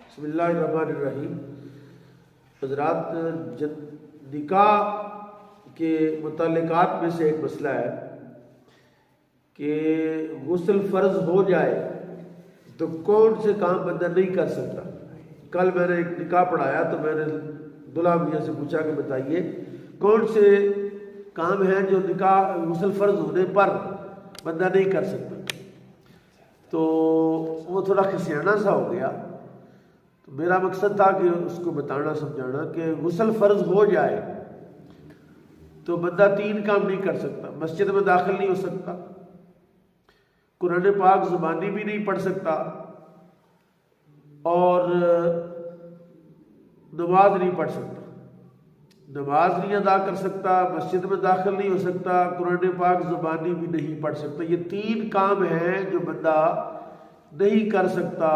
بسم اللہ الرحمن الرحیم۔ حضرات، نکاح کے متعلقات میں سے ایک مسئلہ ہے کہ غسل فرض ہو جائے تو کون سے کام بندہ نہیں کر سکتا۔ کل میں نے ایک نکاح پڑھایا تو میں نے دلہا میاں سے پوچھا کہ بتائیے کون سے کام ہیں جو نکاح غسل فرض ہونے پر بندہ نہیں کر سکتا، تو وہ تھوڑا کھسیانہ سا ہو گیا۔ تو میرا مقصد تھا کہ اس کو بتانا سمجھانا کہ غسل فرض ہو جائے تو بندہ 3 کام نہیں کر سکتا۔ مسجد میں داخل نہیں ہو سکتا، قرآن پاک زبانی بھی نہیں پڑھ سکتا، اور نماز نہیں پڑھ سکتا، نماز نہیں ادا کر سکتا، مسجد میں داخل نہیں ہو سکتا، قرآن پاک زبانی بھی نہیں پڑھ سکتا۔ یہ 3 کام ہیں جو بندہ نہیں کر سکتا۔